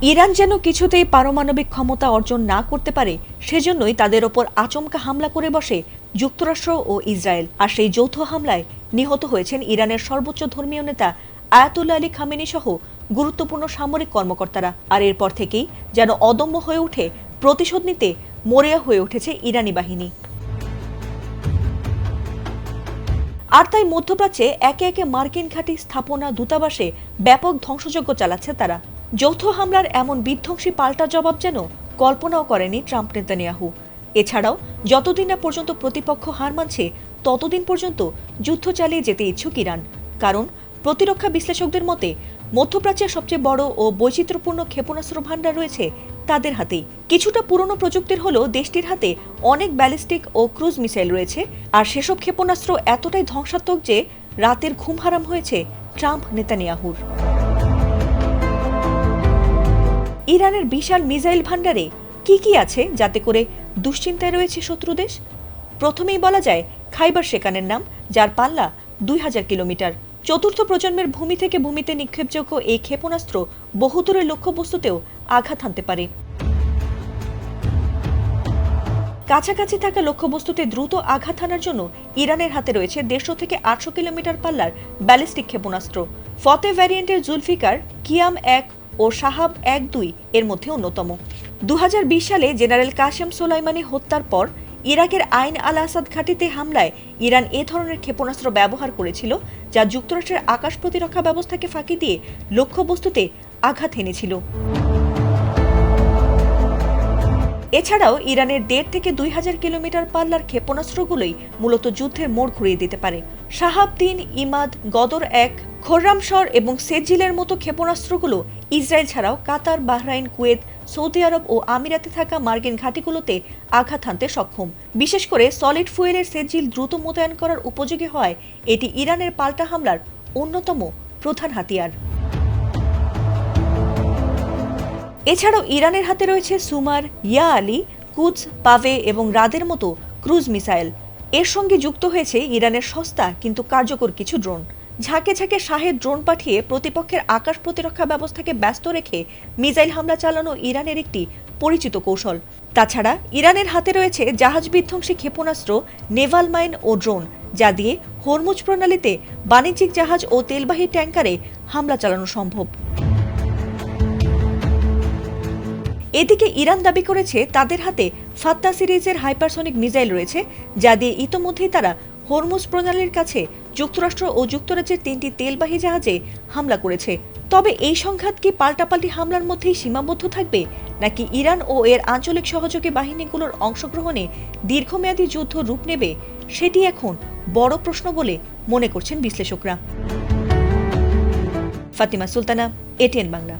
Iran যেন কিছুতেই পারমাণবিক ক্ষমতা অর্জন না করতে পারে, সেজন্যই তাদের ওপর আচমকা হামলা করে বসে যুক্তরাষ্ট্র ও ইসরায়েল। আর সেই যৌথ হামলায় নিহত হয়েছেন ইরানের সর্বোচ্চ ধর্মীয় নেতা আয়াতুল্লাহ আলী খামেনি সহ গুরুত্বপূর্ণ সামরিক কর্মকর্তারা। আর এরপর থেকেই যেন অদম্য হয়ে উঠে প্রতিশোধ নিতে মরিয়া হয়ে উঠেছে ইরানি বাহিনী। আর তাই মধ্যপ্রাচ্যে একে একে মার্কিন ঘাঁটি, স্থাপনা, দূতাবাসে ব্যাপক ধ্বংসযজ্ঞ চালাচ্ছে তারা। যৌথ হামলার এমন বিধ্বংসী পাল্টা জবাব যেন কল্পনাও করেনি ট্রাম্প নেতানিয়াহু। এছাড়াও যতদিন না পর্যন্ত প্রতিপক্ষ হার মানছে, ততদিন পর্যন্ত যুদ্ধ চালিয়ে যেতে ইচ্ছুক ইরান। কারণ প্রতিরক্ষা বিশ্লেষকদের মতে মধ্যপ্রাচ্যের সবচেয়ে বড় ও বৈচিত্র্যপূর্ণ ক্ষেপণাস্ত্র ভান্ডার রয়েছে তাদের হাতেই। কিছুটা পুরনো প্রযুক্তির হলেও দেশটির হাতে অনেক ব্যালিস্টিক ও ক্রুজ মিসাইল রয়েছে। আর সেসব ক্ষেপণাস্ত্র এতটাই ধ্বংসাত্মক যে রাতের ঘুম হারাম হয়েছে ট্রাম্প নেতানিয়াহুর। ইরানের বিশাল মিসাইল ভান্ডারে কি আছে যাতে করে দুশ্চিন্তায় রয়েছে শত্রু দেশ? প্রথমেই বলা যায় খাইবার শেকানের নাম, যার পাল্লা 2000 কিলোমিটার। চতুর্থ প্রজন্মের ভূমি থেকে ভূমিতে নিক্ষেপযোগ্য এই ক্ষেপণাস্ত্র বহুদূরের লক্ষ্যবস্তুতেও আঘাত হানতে পারে। কাছাকাছি থাকা লক্ষ্যবস্তুতে দ্রুত আঘাত হানার জন্য ইরানের হাতে রয়েছে 150 থেকে 800 কিলোমিটার পাল্লার ব্যালিস্টিক ক্ষেপণাস্ত্র। ফতে ভ্যারিয়েন্টের জুলফিকার, কিয়াম 1 ও শাহাব 1-2 এর মধ্যে অন্যতম। 2020 সালে জেনারেল কাসেম সোলাইমানি হত্যার পর ইরাকের আইন আল আসাদ ঘাঁটিতে হামলায় ইরান এ ধরনের ক্ষেপণাস্ত্র ব্যবহার করেছিল, যা যুক্তরাষ্ট্রের আকাশ প্রতিরক্ষা ব্যবস্থাকে ফাঁকি দিয়ে লক্ষ্যবস্তুতে আঘাত হেনেছিল। এছাড়াও ইরানের 1.5 থেকে 2000 কিলোমিটার পাল্লার ক্ষেপণাস্ত্রগুলোই মূলত যুদ্ধের মোড় ঘুরিয়ে দিতে পারে। শাহাব 3, ইমাদ, গদর 1, খোররামশর এবং সেজিলের মতো ক্ষেপণাস্ত্রগুলো ইসরায়েল ছাড়াও কাতার, বাহরাইন, কুয়েত, সৌদি আরব ও আমিরাতে থাকা মার্কিন ঘাঁটিগুলোতে আঘাত হানতে সক্ষম। বিশেষ করে সলিড ফুয়েলের সেজিল দ্রুত মোতায়েন করার উপযোগী হওয়ায় এটি ইরানের পাল্টা হামলার অন্যতম প্রধান হাতিয়ার। এছাড়াও ইরানের হাতে রয়েছে সুমার, ইয়া আলী, কুদস, পাভে এবং রাদের মতো ক্রুজ মিসাইল। এর সঙ্গে যুক্ত হয়েছে ইরানের সস্তা কিন্তু কার্যকর কিছু ড্রোন। ঝাঁকে ঝাঁকে শাহেদ ড্রোন পাঠিয়ে প্রতিপক্ষের আকাশ প্রতিরক্ষা ব্যবস্থাকে ব্যস্ত রেখে মিসাইল হামলা চালানো ইরানের একটি পরিচিত কৌশল। তাছাড়া ইরানের হাতে রয়েছে জাহাজ বিধ্বংসী ক্ষেপণাস্ত্র, নেভাল মাইন ও ড্রোন, যা দিয়ে হরমুজ প্রণালীতে বাণিজ্যিক জাহাজ ও তেলবাহী ট্যাঙ্কারে হামলা চালানো সম্ভব। এদিকে ইরান দাবি করেছে তাদের হাতে ফাত্তা সিরিজের হাইপারসনিক মিসাইল রয়েছে, যা দিয়ে ইতোমধ্যেই তারা হরমুজ প্রণালীর কাছে যুক্তরাষ্ট্র ও যুক্তরাজ্যের 3টি তেলবাহী জাহাজে হামলা করেছে। তবে এই সংঘাত কি পাল্টাপাল্টি হামলার মধ্যেই সীমাবদ্ধ থাকবে, নাকি ইরান ও এর আঞ্চলিক সহযোগী বাহিনীগুলোর অংশগ্রহণে দীর্ঘমেয়াদী যুদ্ধ রূপ নেবে, সেটি এখন বড় প্রশ্ন বলে মনে করছেন বিশ্লেষকরা। ফাতিমা সুলতানা, এটিএন বাংলা।